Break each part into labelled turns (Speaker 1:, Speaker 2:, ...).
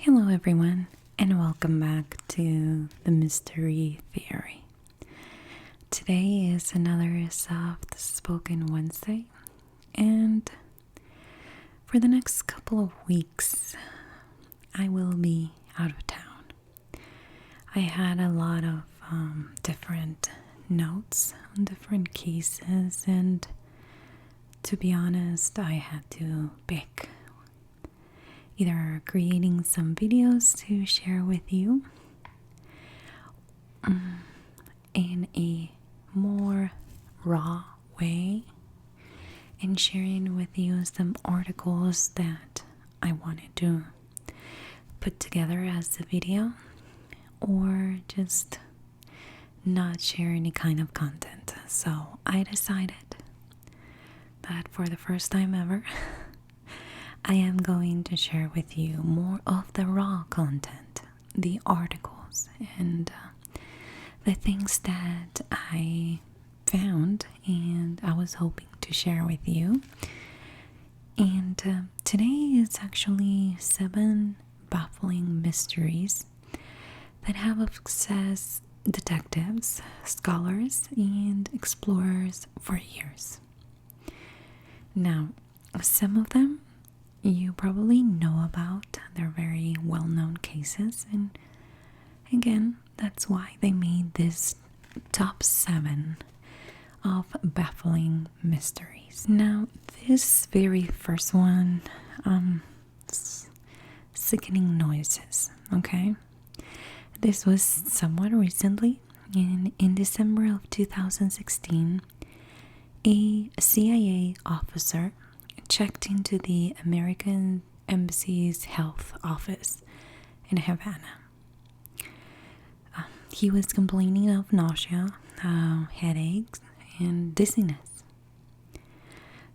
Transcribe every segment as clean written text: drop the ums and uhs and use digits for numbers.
Speaker 1: Hello everyone, and welcome back to the Mystery Theory. Today is another Soft Spoken Wednesday, and for the next couple of weeks, I will be out of town. I had a lot of different notes on different cases, and to be honest, I had to pick either creating some videos to share with you in a more raw way and sharing with you some articles that I wanted to put together as a video, or just not share any kind of content. So I decided that for the first time ever I am going to share with you more of the raw content, the articles, and the things that I found and I was hoping to share with you. And today is actually 7 baffling mysteries that have obsessed detectives, scholars, and explorers for years. Now, some of them you probably know about. They're very well-known cases, and again, that's why they made this top 7 of baffling mysteries. Now, this very first one, sickening noises, okay? This was somewhat recently. In December of 2016, a CIA officer checked into the American Embassy's health office in Havana. He was complaining of nausea, headaches, and dizziness.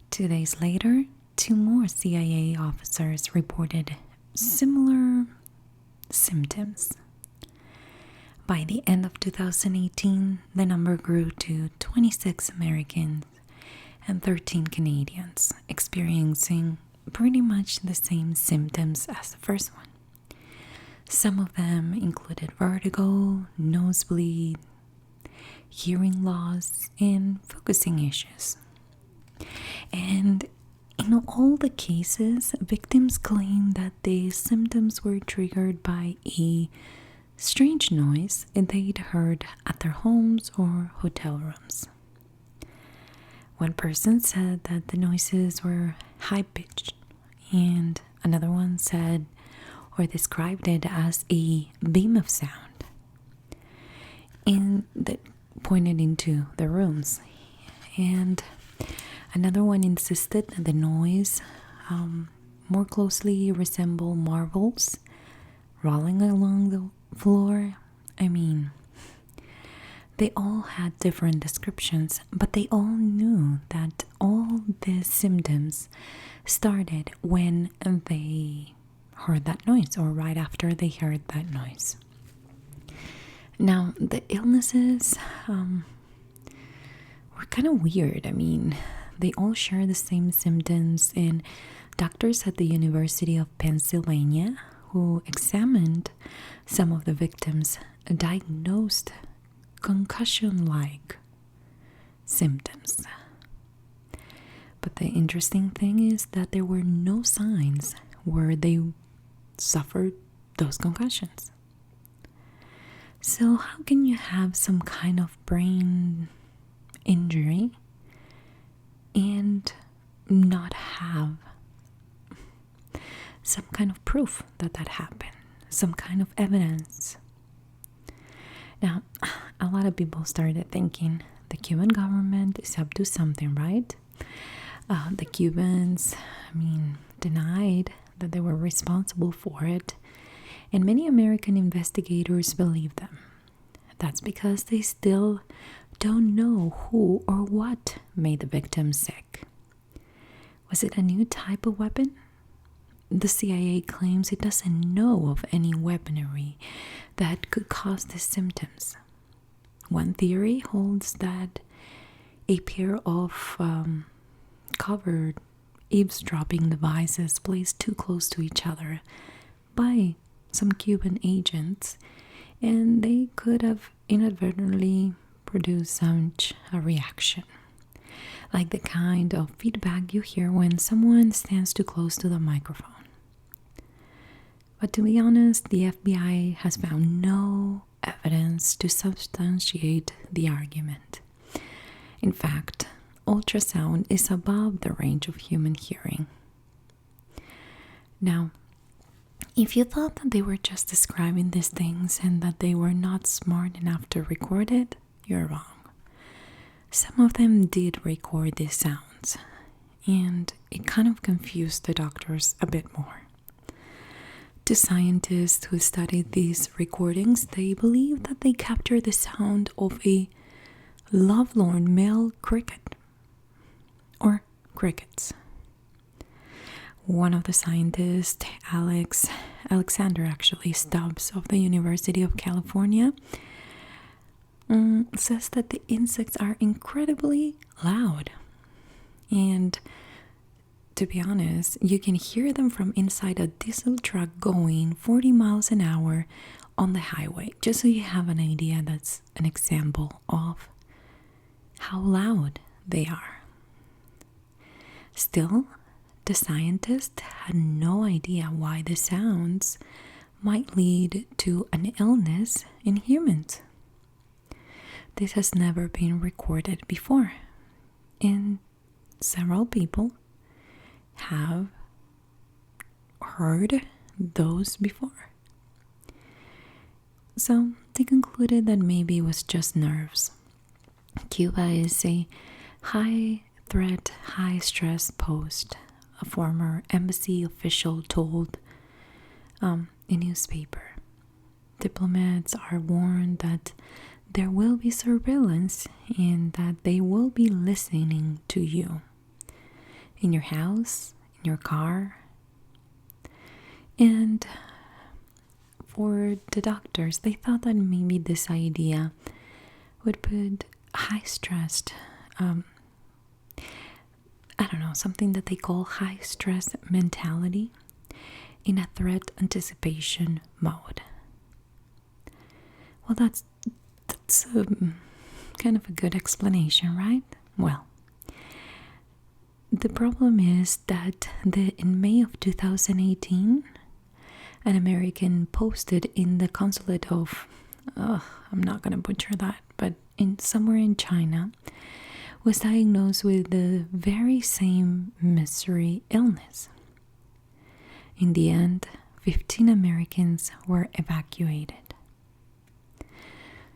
Speaker 1: 2 days later, 2 more CIA officers reported similar symptoms. By the end of 2018, the number grew to 26 Americans and 13 Canadians experiencing pretty much the same symptoms as the first one. Some of them included vertigo, nosebleed, hearing loss, and focusing issues. And in all the cases, victims claimed that the symptoms were triggered by a strange noise they'd heard at their homes or hotel rooms. One person said that the noises were high-pitched, and another one said or described it as a beam of sound, and that pointed into the rooms. And another one insisted that the noise more closely resembled marbles rolling along the floor. I mean, they all had different descriptions, but they all knew that all the symptoms started when they heard that noise, or right after they heard that noise. Now, the illnesses were kind of weird. I mean, they all share the same symptoms, and doctors at the University of Pennsylvania who examined some of the victims diagnosed concussion-like symptoms. But the interesting thing is that there were no signs where they suffered those concussions. So how can you have some kind of brain injury and not have some kind of proof that that happened, some kind of evidence? Now, a lot of people started thinking the Cuban government is up to something, right? The Cubans, denied that they were responsible for it, and many American investigators believe them. That's because they still don't know who or what made the victims sick. Was it a new type of weapon? The CIA claims it doesn't know of any weaponry that could cause the symptoms. One theory holds that a pair of covered eavesdropping devices placed too close to each other by some Cuban agents, and they could have inadvertently produced such a reaction, like the kind of feedback you hear when someone stands too close to the microphone. But to be honest, the FBI has found no evidence to substantiate the argument. In fact, ultrasound is above the range of human hearing. Now, if you thought that they were just describing these things and that they were not smart enough to record it, you're wrong. Some of them did record these sounds, and it kind of confused the doctors a bit more. To scientists who studied these recordings, they believe that they captured the sound of a lovelorn male cricket, or crickets. One of the scientists, Alexander Stubbs of the University of California, says that the insects are incredibly loud. And to be honest, you can hear them from inside a diesel truck going 40 miles an hour on the highway. Just so you have an idea, that's an example of how loud they are. Still, the scientists had no idea why the sounds might lead to an illness in humans. This has never been recorded before, and several people have heard those before. So they concluded that maybe it was just nerves. Cuba is a high-threat, high-stress post, a former embassy official told a newspaper. Diplomats are warned that there will be surveillance and that they will be listening to you. In your house, in your car. And for the doctors, they thought that maybe this idea would put high-stressed, something that they call high-stress mentality in a threat anticipation mode. Well, that's kind of a good explanation, right? Well, the problem is that in May of 2018, an American posted in the consulate of, I'm not going to butcher that, but somewhere in China, was diagnosed with the very same mystery illness. In the end, 15 Americans were evacuated.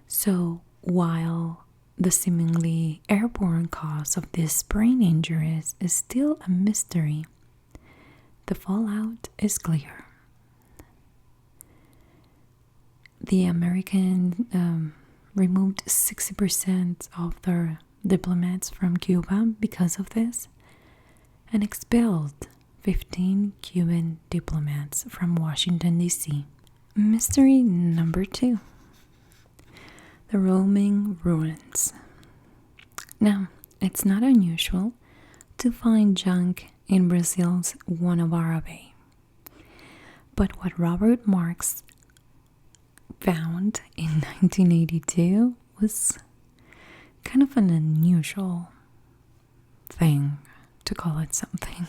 Speaker 1: So while the seemingly airborne cause of these brain injuries is still a mystery, the fallout is clear. The American removed 60% of their diplomats from Cuba because of this, and expelled 15 Cuban diplomats from Washington, D.C. Mystery number 2. The roaming ruins. Now, it's not unusual to find junk in Brazil's Guanabara Bay. But what Robert Marks found in 1982 was kind of an unusual thing, to call it something.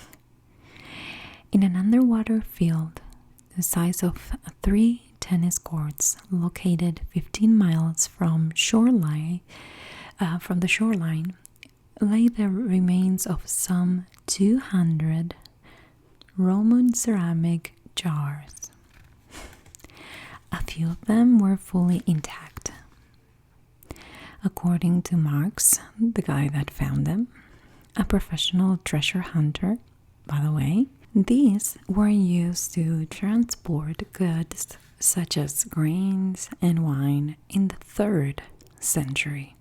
Speaker 1: In an underwater field the size of 3 tennis courts located 15 miles from the shoreline lay the remains of some 200 Roman ceramic jars. A few of them were fully intact. According to Marx, the guy that found them, a professional treasure hunter, by the way, these were used to transport goods such as grains and wine in the 3rd century.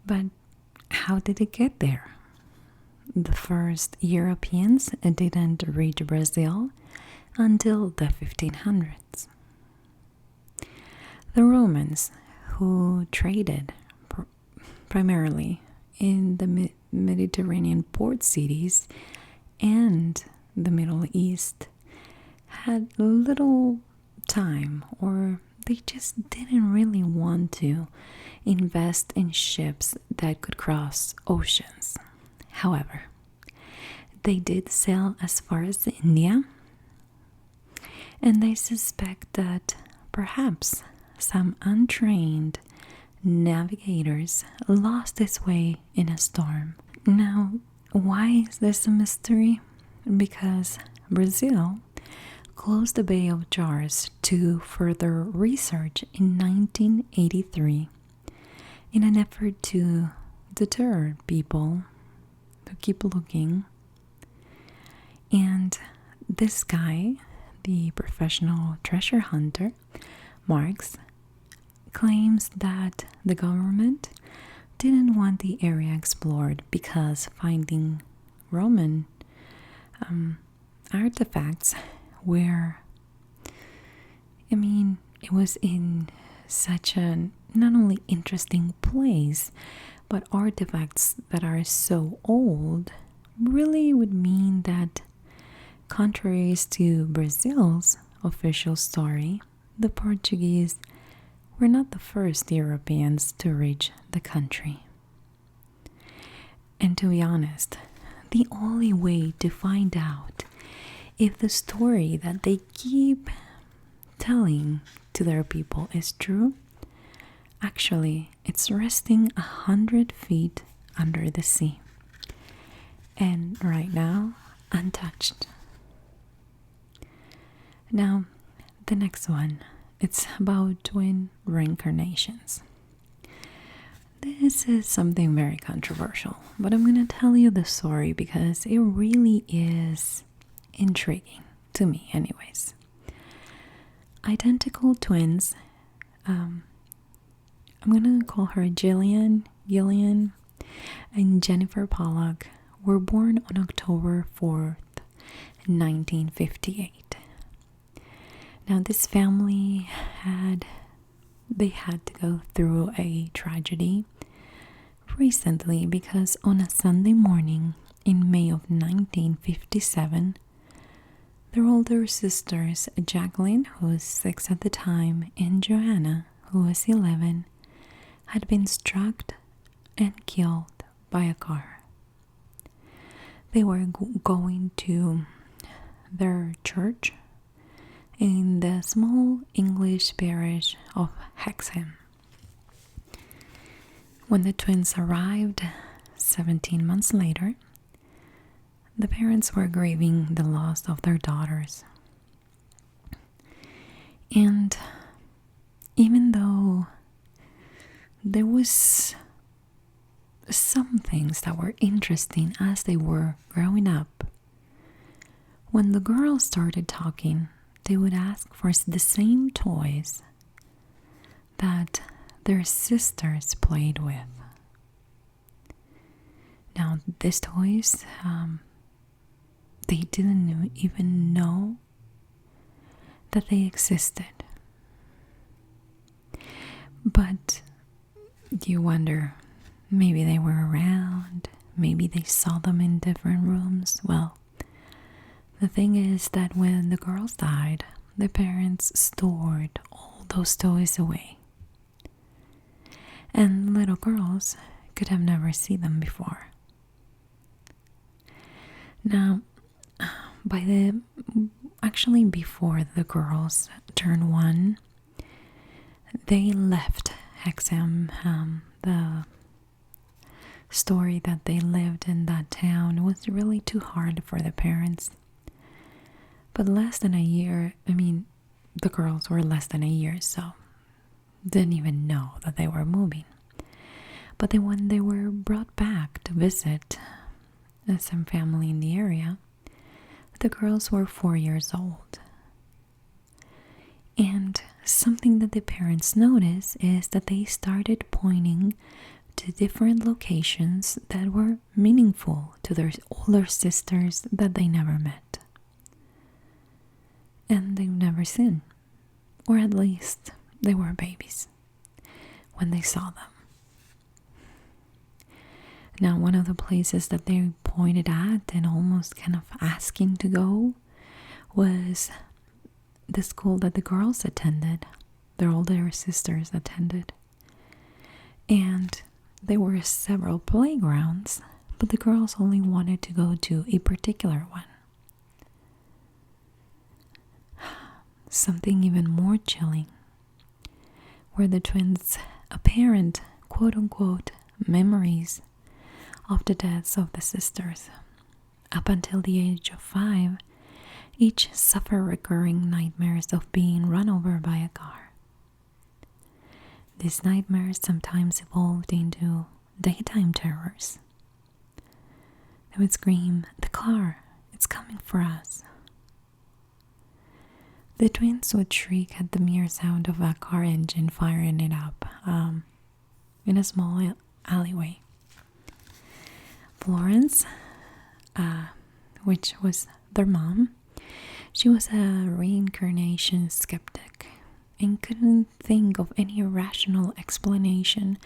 Speaker 1: But how did it get there? The first Europeans didn't reach Brazil until the 1500s. The Romans, who traded primarily in the Mediterranean port cities and the Middle East, had little time, or they just didn't really want to invest in ships that could cross oceans. However, they did sail as far as India, and they suspect that perhaps some untrained navigators lost its way in a storm. Now, why is this a mystery? Because Brazil closed the Bay of Jars to further research in 1983 in an effort to deter people to keep looking. And this guy, the professional treasure hunter, Marx, claims that the government didn't want the area explored because finding Roman artifacts where, it was in such a not only interesting place, but artifacts that are so old really would mean that, contrary to Brazil's official story, the Portuguese were not the first Europeans to reach the country. And to be honest, the only way to find out if the story that they keep telling to their people is true, actually, it's resting 100 feet under the sea. And right now, untouched. Now, the next one, it's about twin reincarnations. This is something very controversial, but I'm going to tell you the story because it really is intriguing to me anyways. Identical twins, I'm going to call her Gillian, and Jennifer Pollock, were born on October 4th, 1958. Now this family had to go through a tragedy recently because on a Sunday morning in May of 1957, their older sisters, Jacqueline, who was 6 at the time, and Joanna, who was 11, had been struck and killed by a car. They were going to their church in the small English parish of Hexham. When the twins arrived 17 months later, the parents were grieving the loss of their daughters. And even though there was some things that were interesting as they were growing up, when the girls started talking, they would ask for the same toys that their sisters played with. Now, these toys, they didn't even know that they existed. But you wonder, maybe they were around, maybe they saw them in different rooms. Well, the thing is that when the girls died, the parents stored all those toys away. And little girls could have never seen them before. Now, before the girls turned 1, they left Hexham. The story that they lived in that town was really too hard for the parents. But less than a year, the girls were less than a year, so didn't even know that they were moving. But then when they were brought back to visit some family in the area, the girls were 4 years old. And something that the parents noticed is that they started pointing to different locations that were meaningful to their older sisters that they never met. And they've never seen, or at least they were babies when they saw them. Now, one of the places that they pointed at and almost kind of asking to go was the school that the girls attended, their older sisters attended. And there were several playgrounds, but the girls only wanted to go to a particular one. Something even more chilling were the twins' apparent quote-unquote memories of the deaths of the sisters. Up until the age of 5, each suffered recurring nightmares of being run over by a car. These nightmares sometimes evolved into daytime terrors. They would scream, "The car, it's coming for us." The twins would shriek at the mere sound of a car engine firing it up in a small alleyway. Florence, which was their mom, she was a reincarnation skeptic and couldn't think of any rational explanation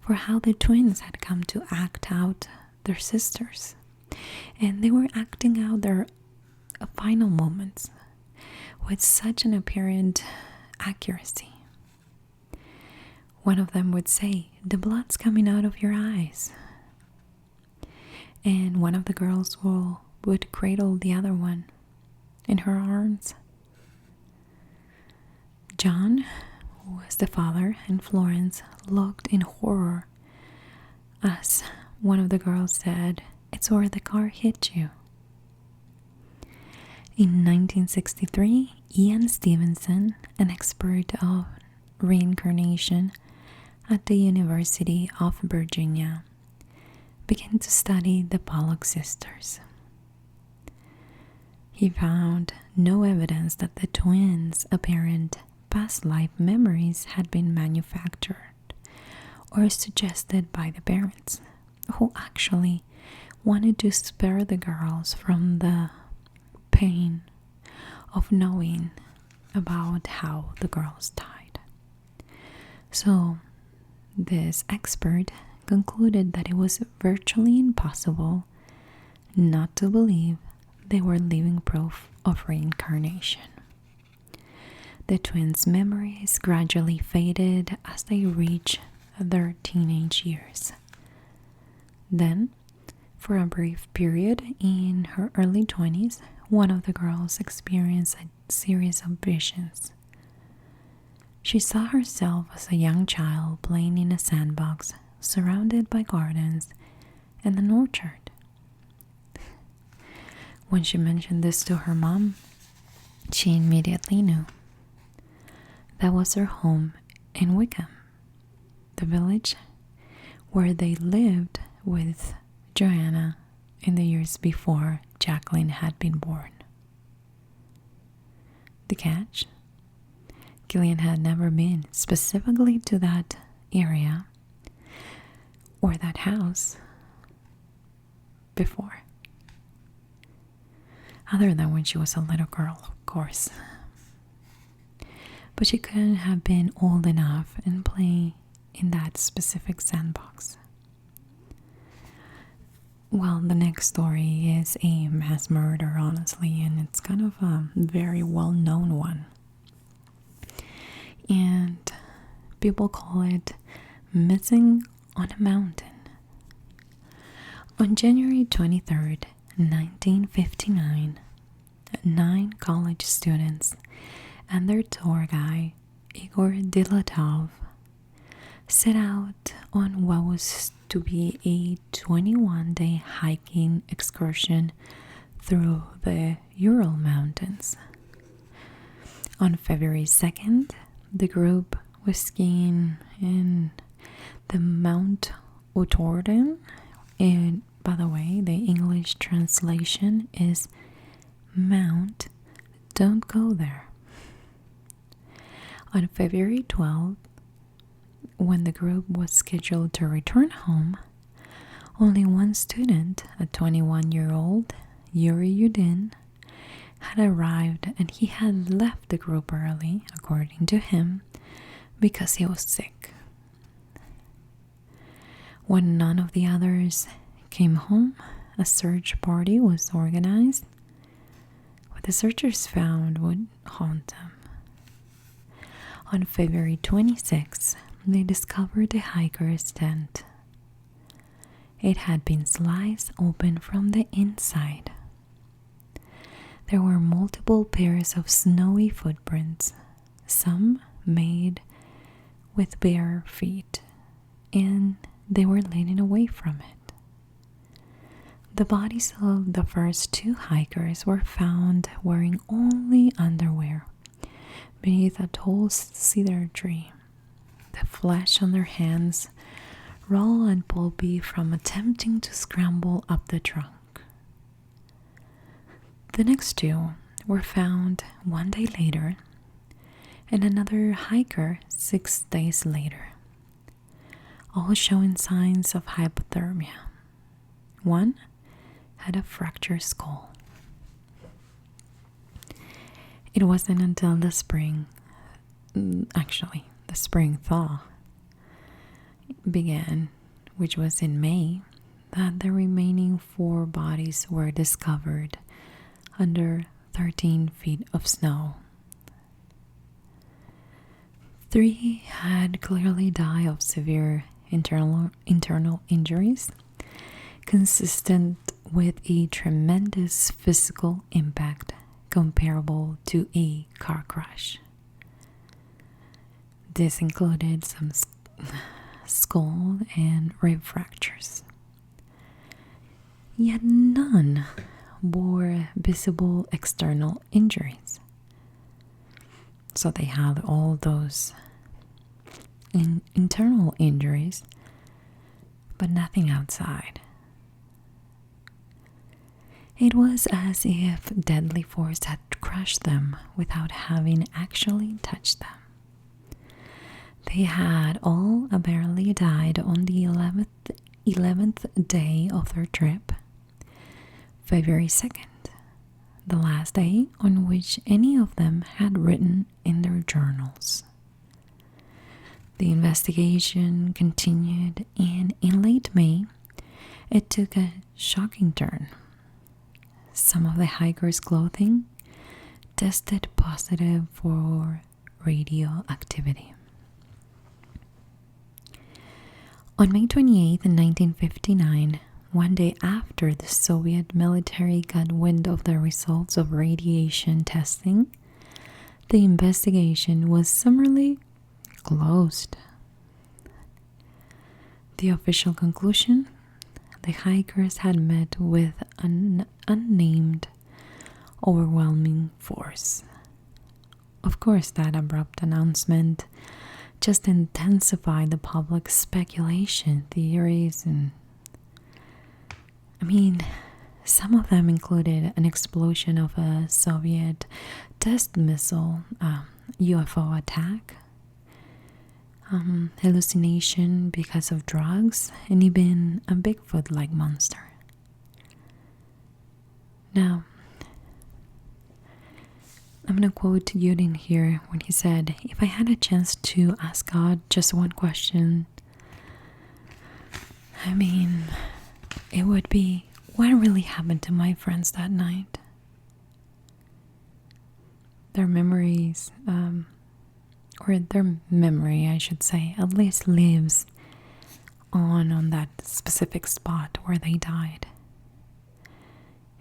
Speaker 1: for how the twins had come to act out their sisters. And they were acting out their final moments with such an apparent accuracy. One of them would say, "The blood's coming out of your eyes." And one of the girls would cradle the other one in her arms. John, who was the father, and Florence looked in horror as one of the girls said, "It's where the car hit you." In 1963, Ian Stevenson, an expert of reincarnation at the University of Virginia, began to study the Pollock sisters. He found no evidence that the twins' apparent past life memories had been manufactured or suggested by the parents, who actually wanted to spare the girls from the pain of knowing about how the girls died. So this expert concluded that it was virtually impossible not to believe they were living proof of reincarnation. The twins' memories gradually faded as they reached their teenage years. Then, for a brief period in her early 20s, one of the girls experienced a series of visions. She saw herself as a young child playing in a sandbox, surrounded by gardens and an orchard. When she mentioned this to her mom, she immediately knew that was her home in Wickham, the village where they lived with Joanna in the years before Jacqueline had been born. The catch? Gillian had never been specifically to that area or that house before. Other than when she was a little girl, of course. But she couldn't have been old enough and play in that specific sandbox. Well, the next story is a mass murder, honestly, and it's kind of a very well-known one. And people call it Missing on a Mountain. On January 23rd, 1959, 9 college students and their tour guide, Igor Dilatov, set out on what was to be a 21-day hiking excursion through the Ural Mountains. On February 2nd, the group was skiing in the Mount Otorden, and by the way, the English translation is Mount, don't go there. On February 12th, when the group was scheduled to return home, only one student, a 21-year-old, Yuri Yudin, had arrived, and he had left the group early, according to him, because he was sick. When none of the others came home, a search party was organized with the searchers found would haunt them. On February 26, they discovered the hiker's tent. It had been sliced open from the inside. There were multiple pairs of snowy footprints, some made with bare feet, and they were leading away from it. The bodies of the first two hikers were found wearing only underwear beneath a tall cedar tree, the flesh on their hands raw and pulpy from attempting to scramble up the trunk. The next two were found 1 day later, and another hiker 6 days later, all showing signs of hypothermia. One had a fractured skull. It wasn't until the spring thaw began, which was in May, that the remaining 4 bodies were discovered under 13 feet of snow. 3 had clearly died of severe internal injuries, consistent with a tremendous physical impact comparable to a car crash. This included some skull and rib fractures. Yet none bore visible external injuries. So they had all those internal injuries, but nothing outside. It was as if deadly force had crushed them without having actually touched them. They had all apparently died on the 11th day of their trip, February 2nd, the last day on which any of them had written in their journals. The investigation continued, and in late May, it took a shocking turn. Some of the hikers' clothing tested positive for radioactivity. On May 28, 1959, 1 day after the Soviet military got wind of the results of radiation testing, the investigation was summarily closed. The official conclusion: the hikers had met with an unnamed, overwhelming force. Of course, that abrupt announcement just intensified the public's speculation, theories, and some of them included an explosion of a Soviet test missile, UFO attack, hallucination because of drugs, and even a Bigfoot-like monster. Now, I'm going to quote Yudin here when he said, "If I had a chance to ask God just one question, it would be, what really happened to my friends that night?" Their memories, or their memory, I should say, at least lives on that specific spot where they died.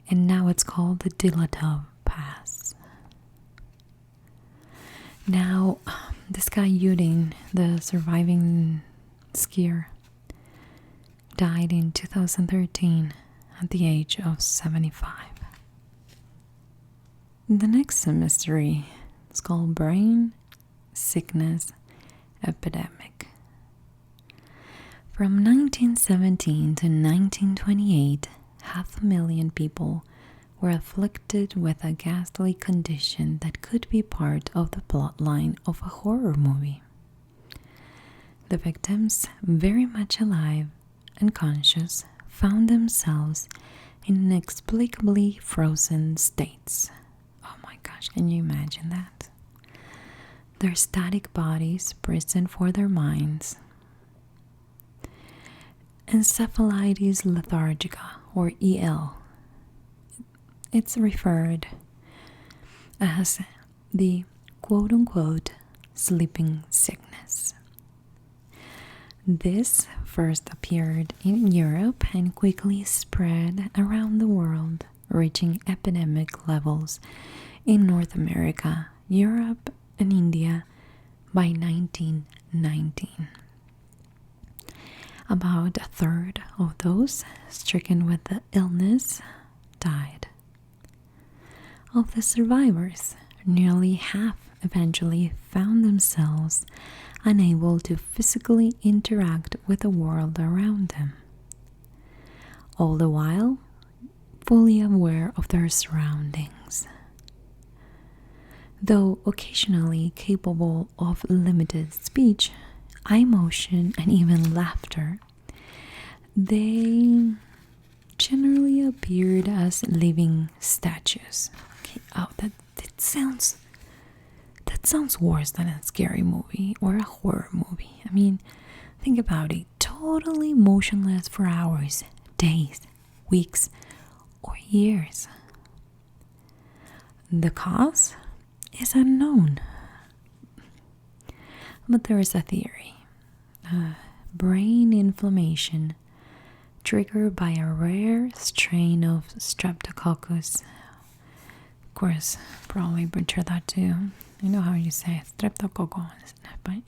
Speaker 1: And now it's called the Dilatov Pass. Now, this guy Yudin, the surviving skier, died in 2013 at the age of 75. The next mystery is called Brain Sickness Epidemic. From 1917 to 1928, 500,000 people were afflicted with a ghastly condition that could be part of the plotline of a horror movie. The victims, very much alive and conscious, found themselves in inexplicably frozen states. Oh my gosh, can you imagine that? Their static bodies prison for their minds. Encephalitis lethargica, or EL. It's referred as the quote-unquote sleeping sickness. This first appeared in Europe and quickly spread around the world, reaching epidemic levels in North America, Europe, and India by 1919. About a third of those stricken with the illness died. Of the survivors, nearly half eventually found themselves unable to physically interact with the world around them, all the while fully aware of their surroundings. Though occasionally capable of limited speech, eye motion, and even laughter, they generally appeared as living statues. Okay, oh, that sounds worse than a scary movie or a horror movie. I mean, think about it. Totally motionless for hours, days, weeks, or years. The cause is unknown, but there is a theory. Brain inflammation triggered by a rare strain of Streptococcus. Of course, probably butcher that too. I know how you say Streptococcus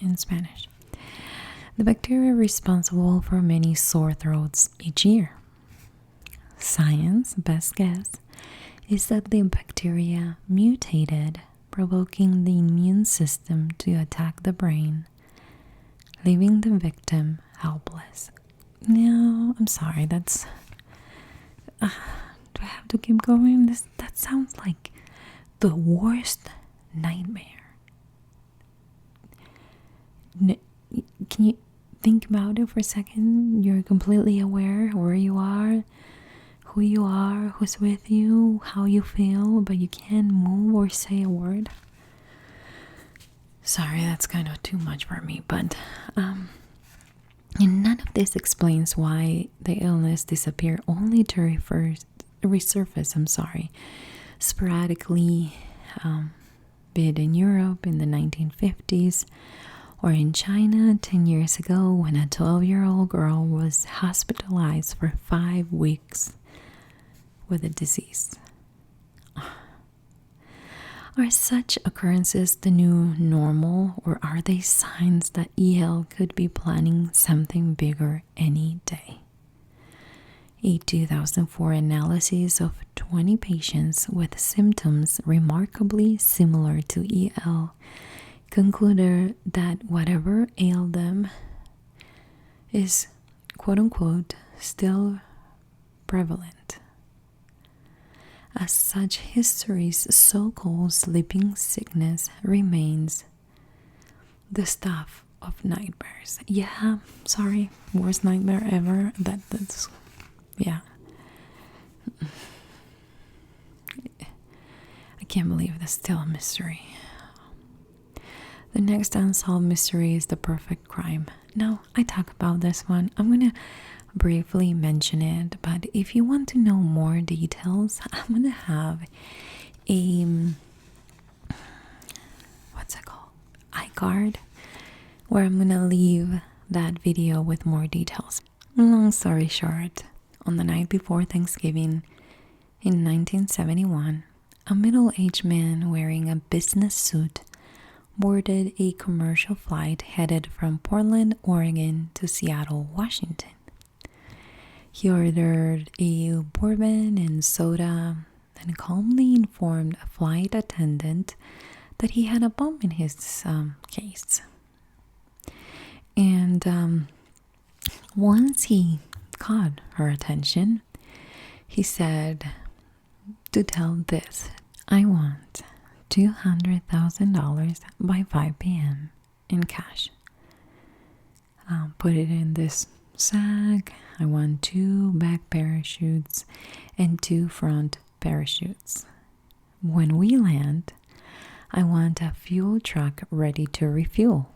Speaker 1: in Spanish. The bacteria responsible for many sore throats each year. Science's best guess is that the bacteria mutated, provoking the immune system to attack the brain, leaving the victim helpless. No, I'm sorry, that's... do I have to keep going? That sounds like the worst nightmare. Can you think about it for a second? You're completely aware where you are, who you are, who's with you, how you feel, but you can't move or say a word. Sorry, that's kind of too much for me, but and none of this explains why the illness disappeared only to resurface, sporadically, be it in Europe in the 1950s or in China 10 years ago when a 12-year-old girl was hospitalized for 5 weeks with a disease. Are such occurrences the new normal, or are they signs that EL could be planning something bigger any day? A 2004 analysis of 20 patients with symptoms remarkably similar to EL concluded that whatever ailed them is, quote-unquote, still prevalent. As such, history's so-called sleeping sickness remains the stuff of nightmares. Yeah, sorry, worst nightmare ever. That's yeah. I can't believe that's still a mystery. The next unsolved mystery is the perfect crime. Now, I talk about this one. I'm gonna briefly mention it, but if you want to know more details, I'm gonna have a iCard where I'm gonna leave that video with more details. Long story short, on the night before Thanksgiving in 1971, a middle-aged man wearing a business suit boarded a commercial flight headed from Portland, Oregon to Seattle, Washington. He ordered a bourbon and soda and calmly informed a flight attendant that he had a bump in his case. And once he caught her attention, he said to tell this, "I want $200,000 by 5 p.m. in cash. Put it in this sack. I want 2 back parachutes and 2 front parachutes. When we land, I want a fuel truck ready to refuel.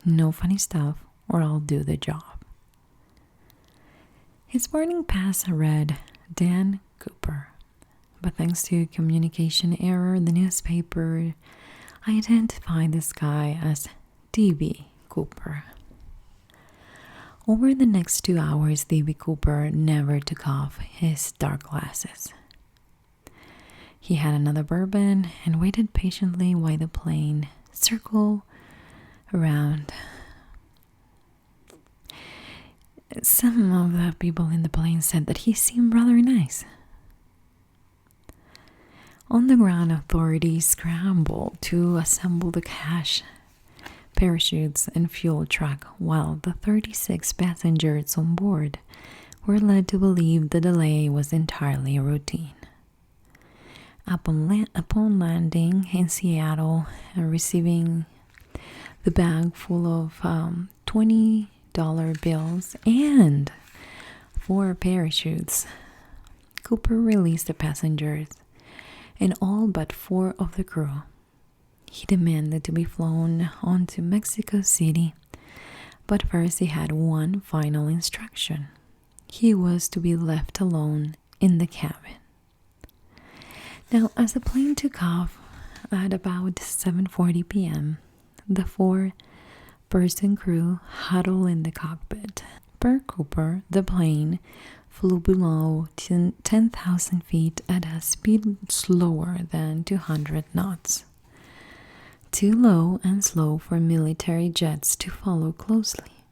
Speaker 1: No funny stuff or I'll do the job." His boarding pass read Dan Cooper, But thanks to communication error, the newspaper identified this guy as D.B. Cooper. Over the next 2 hours, D.B. Cooper never took off his dark glasses. He had another bourbon and waited patiently while the plane circled around. Some of the people in the plane said that he seemed rather nice. On the ground, authorities scrambled to assemble the cash, parachutes, and fuel truck, while the 36 passengers on board were led to believe the delay was entirely routine. Upon landing in Seattle and receiving the bag full of $20 bills and 4 parachutes, Cooper released the passengers and all but 4 of the crew. He demanded to be flown on to Mexico City, but first he had one final instruction. He was to be left alone in the cabin. Now, as the plane took off at about 7:40 p.m., the 4-person crew huddled in the cockpit. Per Cooper, the plane flew below 10,000 feet at a speed slower than 200 knots. Too low and slow for military jets to follow closely.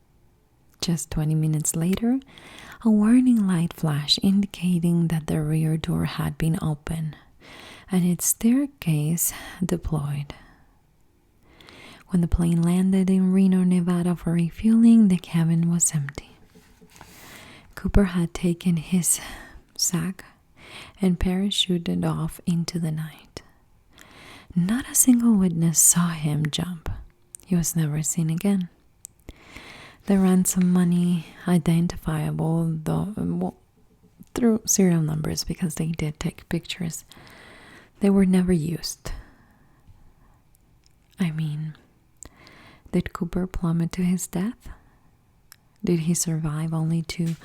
Speaker 1: Just 20 minutes later, a warning light flashed indicating that the rear door had been opened and its staircase deployed. When the plane landed in Reno, Nevada for refueling, the cabin was empty. Cooper had taken his sack and parachuted off into the night. Not a single witness saw him jump. He was never seen again. The ransom money, identifiable through serial numbers because they did take pictures, they were never used. I mean, did Cooper plummet to his death? Did he survive only to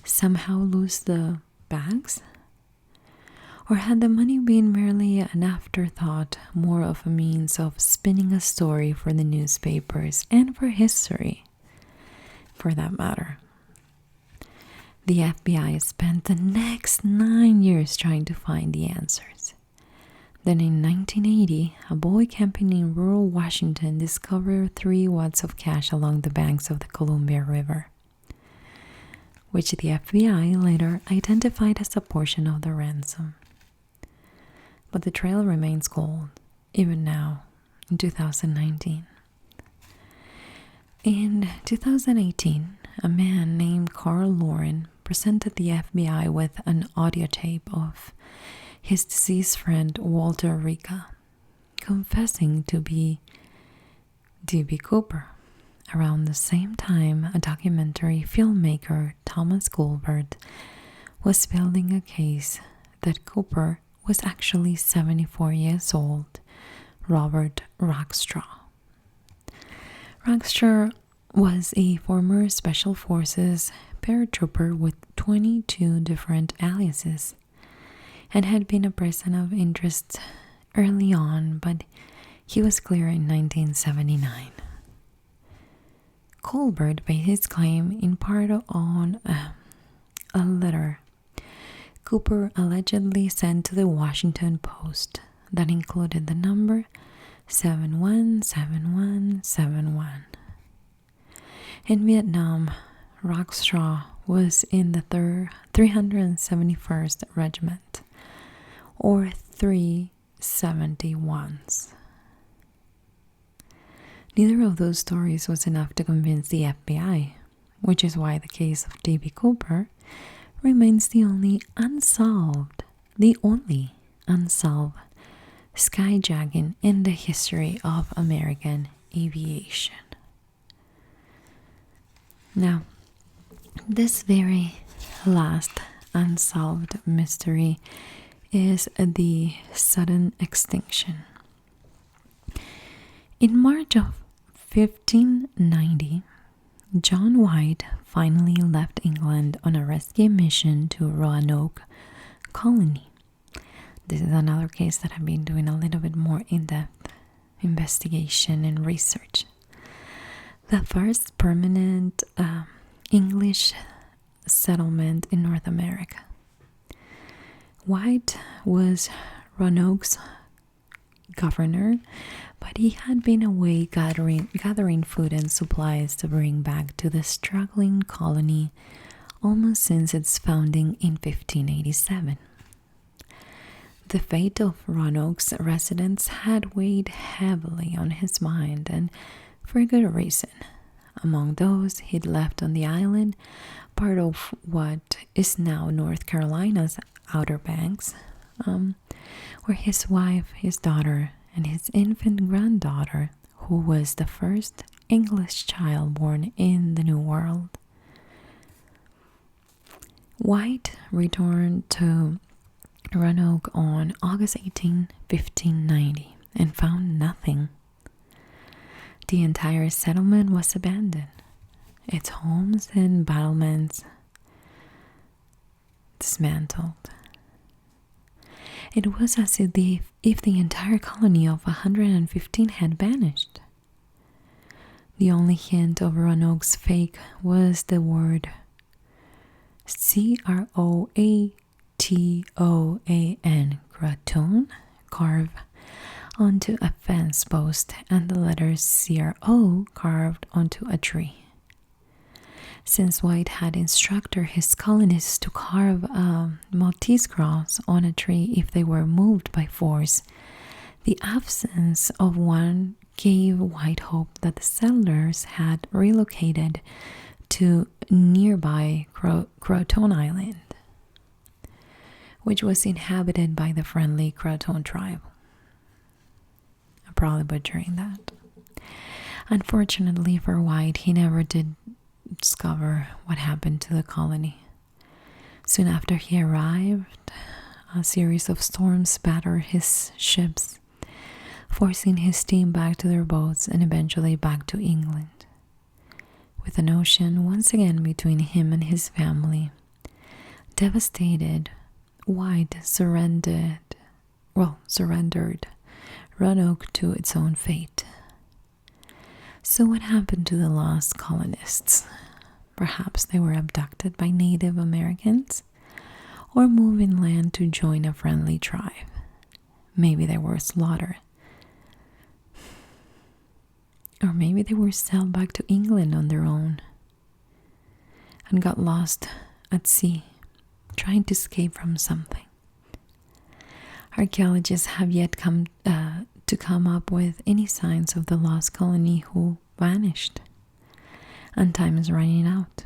Speaker 1: somehow lose the bags? Or had the money been merely an afterthought, more of a means of spinning a story for the newspapers and for history, for that matter? The FBI spent the next 9 years trying to find the answers. Then in 1980, a boy camping in rural Washington discovered 3 wads of cash along the banks of the Columbia River, which the FBI later identified as a portion of the ransom. But the trail remains cold, even now, in 2019. In 2018, a man named Carl Lauren presented the FBI with an audio tape of his deceased friend Walter Rica confessing to be D.B. Cooper. Around the same time, a documentary filmmaker, Thomas Goldberg, was building a case that Cooper was actually 74 years old, Robert Rackstraw. Rackstraw was a former Special Forces paratrooper with 22 different aliases and had been a person of interest early on, but he was cleared in 1979. Colbert based his claim in part on a letter Cooper allegedly sent to the Washington Post that included the number 717171. In Vietnam, Rackstraw was in the 371st Regiment, or 371s. Neither of those stories was enough to convince the FBI, which is why the case of D.B. Cooper remains the only unsolved skyjacking in the history of American aviation. Now, this very last unsolved mystery is the sudden extinction. In March of 1590, John White finally left England on a rescue mission to Roanoke Colony. this is another case that I've been doing a little bit more in-depth investigation and research. The first permanent English settlement in North America. White was Roanoke's governor, but he had been away gathering food and supplies to bring back to the struggling colony almost since its founding in 1587. The fate of Roanoke's residents had weighed heavily on his mind, and for good reason. Among those he'd left on the island, part of what is now North Carolina's Outer Banks, were his wife, his daughter, and his infant granddaughter, who was the first English child born in the New World. White returned to Roanoke on August 18, 1590, and found nothing. The entire settlement was abandoned, its homes and battlements dismantled. It was as if the entire colony of 115 had vanished. The only hint of Roanoke's fate was the word Croatoan, Croatoan, carved onto a fence post, and the letters CRO carved onto a tree. Since White had instructed his colonists to carve a Maltese cross on a tree if they were moved by force, the absence of one gave White hope that the settlers had relocated to nearby Croatoan Island, which was inhabited by the friendly Croatoan tribe. I'm probably butchering that. Unfortunately for White, he never did discover what happened to the colony. Soon after he arrived, a series of storms battered his ships, forcing his team back to their boats and eventually back to England. With an ocean once again between him and his family, devastated, White surrendered Roanoke to its own fate. So what happened to the lost colonists? Perhaps they were abducted by Native Americans or moved inland to join a friendly tribe. Maybe they were slaughtered. Or maybe they were sailed back to England on their own and got lost at sea, trying to escape from something. Archaeologists have yet to come up with any signs of the lost colony who vanished, and time is running out.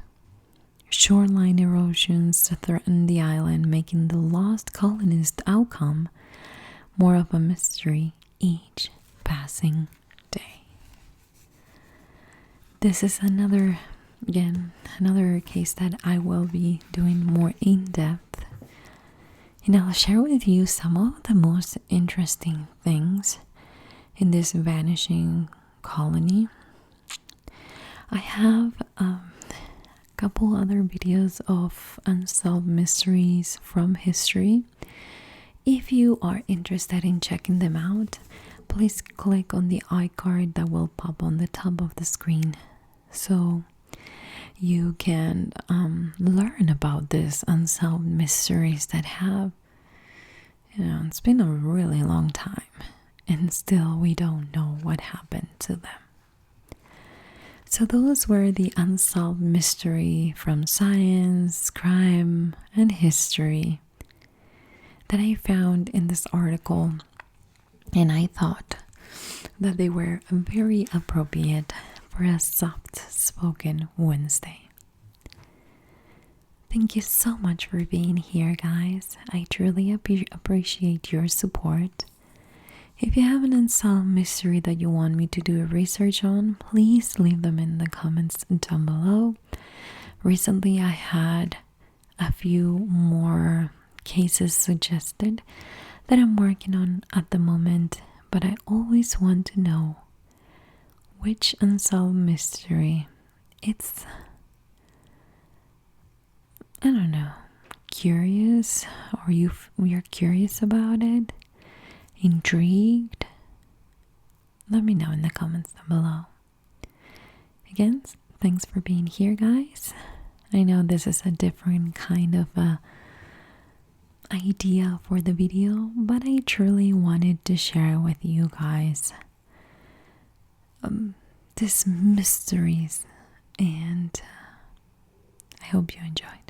Speaker 1: Shoreline erosions threaten the island, making the lost colonist outcome more of a mystery each passing day. This is another case that I will be doing more in depth, and I'll share with you some of the most interesting things in this vanishing colony. I have a couple other videos of unsolved mysteries from history. If you are interested in checking them out, please click on the iCard that will pop on the top of the screen so you can learn about these unsolved mysteries that have, it's been a really long time and still we don't know what happened to them. So those were the unsolved mystery from science, crime, and history that I found in this article, and I thought that they were very appropriate for a soft-spoken Wednesday. Thank you so much for being here, guys. I truly appreciate your support. If you have an unsolved mystery that you want me to do a research on, please leave them in the comments down below. Recently, I had a few more cases suggested that I'm working on at the moment, but I always want to know which unsolved mystery it's, curious, or you're curious about it, intrigued, let me know in the comments down below. Again, thanks for being here, guys. I know this is a different kind of idea for the video, but I truly wanted to share with you guys these mysteries, and I hope you enjoyed.